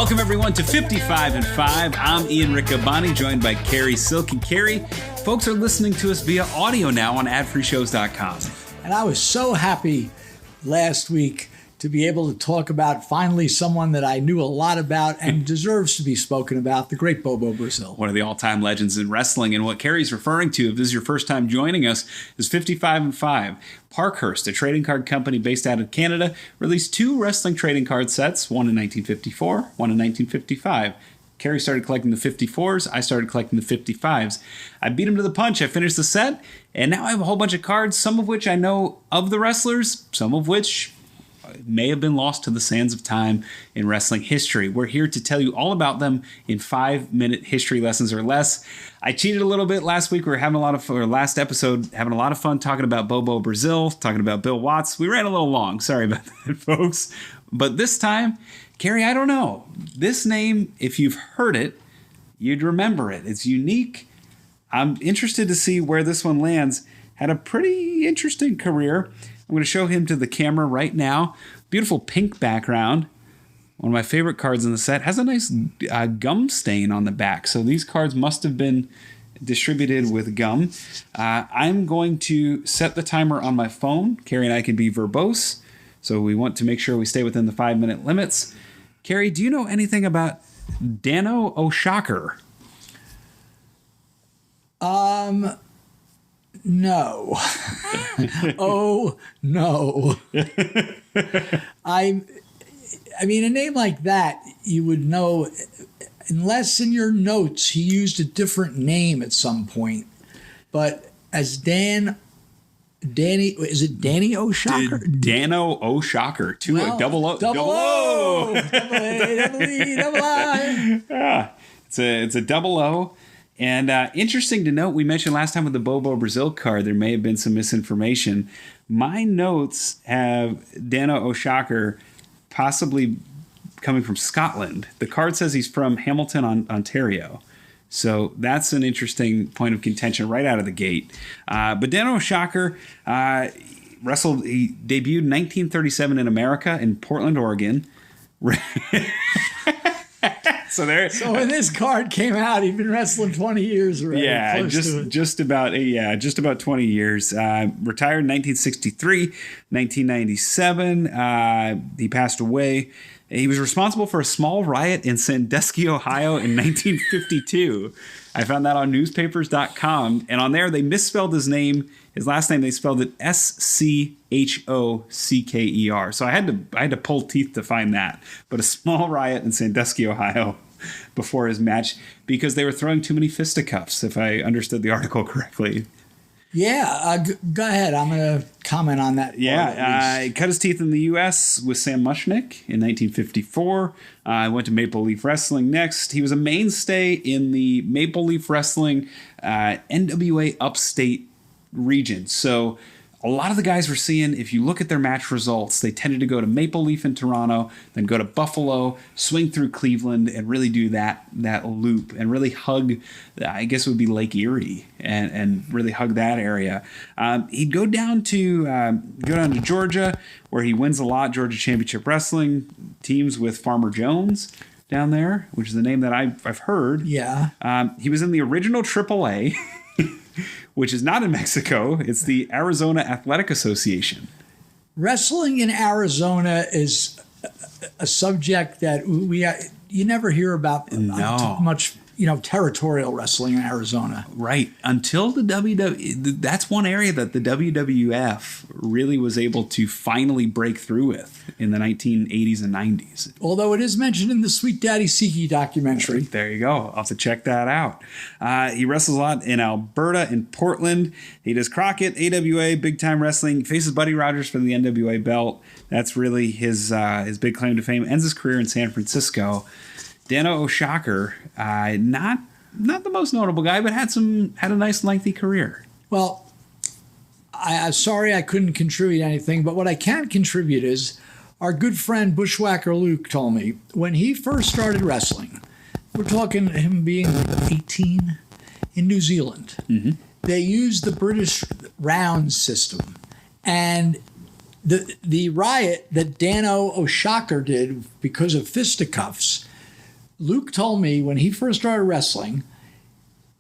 Welcome, everyone, to 55 and 5. I'm Ian Riccaboni, joined by Cary Silkin. Cary, folks are listening to us via audio now on adfreeshows.com. And I was so happy last week to be able to talk about finally someone that I knew a lot about and deserves to be spoken about, the great Bobo Brazil. One of the all-time legends in wrestling. And what Cary's referring to, if this is your first time joining us, is 55 and 5. Parkhurst, a trading card company based out of Canada, released two wrestling trading card sets, one in 1954, one in 1955. Cary started collecting the 54s. I started collecting the 55s. I beat him to the punch. I finished the set, and now I have a whole bunch of cards, some of which I know of the wrestlers, some of which may have been lost to the sands of time in wrestling history. We're here to tell you all about them in 5-minute history lessons or less. I cheated a little bit last week. We were having a lot of fun, or last episode, having a lot of fun talking about Bobo Brazil, talking about Bill Watts. We ran a little long. Sorry about that, folks. But this time, Cary, I don't know. This name, if you've heard it, you'd remember it. It's unique. I'm interested to see where this one lands. Had a pretty interesting career. I'm going to show him to the camera right now. Beautiful pink background. One of my favorite cards in the set. Has a nice gum stain on the back. So these cards must have been distributed with gum. I'm going to set the timer on my phone. Cary and I can be verbose. So we want to make sure we stay within the 5-minute limits. Cary, do you know anything about Danno O'Shocker? No. Oh, no. I mean, a name like that, you would know, unless in your notes he used a different name at some point. But as Danny, is it Danny O'Shocker? Danno O'Shocker. Double O. Double I. Yeah, it's a double O. And interesting to note, we mentioned last time with the Bobo Brazil card, there may have been some misinformation. My notes have Danno O'Shocker possibly coming from Scotland. The card says he's from Hamilton, Ontario. So that's an interesting point of contention right out of the gate. But Danno O'Shocker wrestled, he debuted in 1937 in America in Portland, Oregon. So when this card came out, he'd been wrestling 20 years already. Yeah, just about 20 years. Retired in 1963, 1997. He passed away. He was responsible for a small riot in Sandusky, Ohio in 1952. I found that on newspapers.com, and on there they misspelled his name. His last name, they spelled it Schocker. So I had to pull teeth to find that. But a small riot in Sandusky, Ohio, before his match because they were throwing too many fisticuffs, if I understood the article correctly. Yeah, go ahead. I'm going to comment on that. Yeah, he cut his teeth in the U.S. with Sam Mushnick in 1954. Went to Maple Leaf Wrestling next. He was a mainstay in the Maple Leaf Wrestling NWA Upstate region. So a lot of the guys we're seeing, if you look at their match results, they tended to go to Maple Leaf in Toronto, then go to Buffalo, swing through Cleveland, and really do that loop and really hug, I guess it would be Lake Erie, and really hug that area. He'd go down to Georgia, where he wins a lot, Georgia Championship Wrestling, teams with Farmer Jones down there, which is the name that I've heard. Yeah. He was in the original AAA. Which is not in Mexico. It's the Arizona Athletic Association. Wrestling in Arizona is a subject that you never hear about much, territorial wrestling in Arizona. Right. Until the WWE, that's one area that the WWF really was able to finally break through with in the 1980s and 90s. Although it is mentioned in the Sweet Daddy Siki documentary. There you go. I'll have to check that out. He wrestles a lot in Alberta, in Portland. He does Crockett, AWA, Big Time Wrestling, faces Buddy Rogers for the NWA belt. That's really his big claim to fame. Ends his career in San Francisco. Danno O'Shocker, not the most notable guy, but had a nice lengthy career. Well, I'm sorry I couldn't contribute anything, but what I can contribute is our good friend Bushwhacker Luke told me when he first started wrestling, we're talking him being 18 in New Zealand. Mm-hmm. They used the British round system, and the riot that Danno O'Shocker did because of fisticuffs Luke told me when he first started wrestling,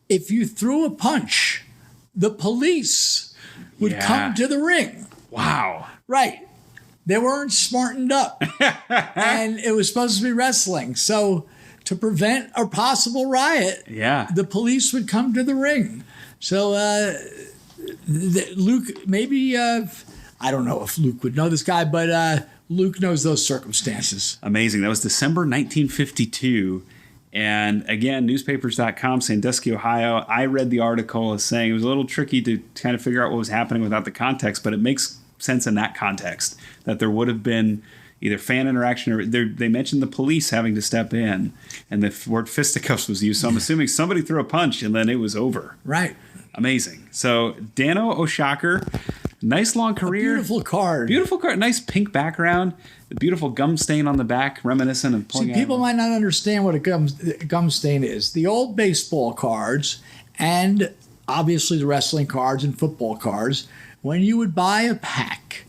if you threw a punch, the police would come to the ring. Wow. Right. They weren't smartened up. And it was supposed to be wrestling. So to prevent a possible riot, the police would come to the ring. So Luke, maybe, I don't know if Luke would know this guy, but Luke knows those circumstances. Amazing. That was December 1952. And again, newspapers.com, Sandusky, Ohio. I read the article as saying it was a little tricky to kind of figure out what was happening without the context, but it makes sense in that context that there would have been either fan interaction or they mentioned the police having to step in, and the word fisticuffs was used. So I'm assuming somebody threw a punch and then it was over. Right. Amazing. So Danno O'Shaker, nice long career. Beautiful card. Beautiful card. Nice pink background. The beautiful gum stain on the back, reminiscent of pulling out. People might not understand what a gum stain is. The old baseball cards and obviously the wrestling cards and football cards, when you would buy a pack,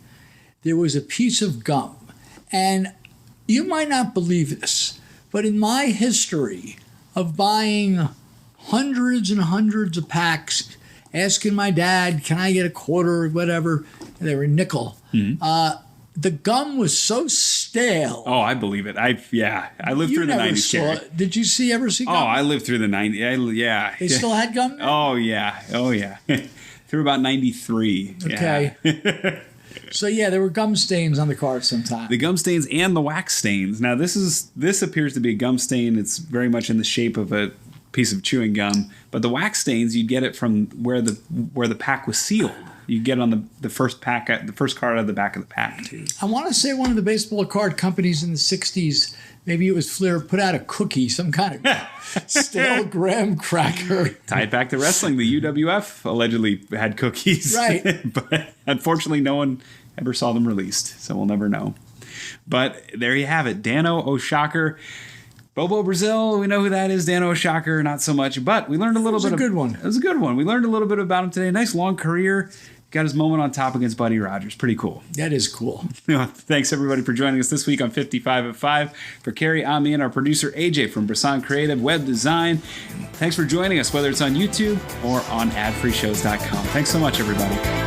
there was a piece of gum. And you might not believe this, but in my history of buying hundreds and hundreds of packs, asking my dad, can I get a quarter or whatever, they were nickel. Mm-hmm. The gum was so stale. Oh, I believe it. I lived through the 90s. Saw, did you ever see gum? Oh, I lived through the 90s. Yeah. They still had gum then? Oh, yeah. Through about 93. Okay. Yeah. So, there were gum stains on the card sometimes. The gum stains and the wax stains. Now, this appears to be a gum stain. It's very much in the shape of a piece of chewing gum. But the wax stains, you'd get it from where the pack was sealed. You get on the first pack, the first card out of the back of the pack, too. I want to say one of the baseball card companies in the 60s, maybe it was Flair, put out a cookie, some kind of stale graham cracker. Tied back to wrestling, the UWF allegedly had cookies. Right. But unfortunately, no one ever saw them released, so we'll never know. But there you have it. Danno O'Shaker. Bobo Brazil, we know who that is. Danno O'Shaker, not so much. But we learned a little bit. It was a good one. It was a good one. We learned a little bit about him today. Nice long career. Got his moment on top against Buddy Rogers. Pretty cool. That is cool. Thanks, everybody, for joining us this week on 55 at 5. For Cary, I'm Ian, our producer, AJ from Bisson Creative Web Design. Thanks for joining us, whether it's on YouTube or on adfreeshows.com. Thanks so much, everybody.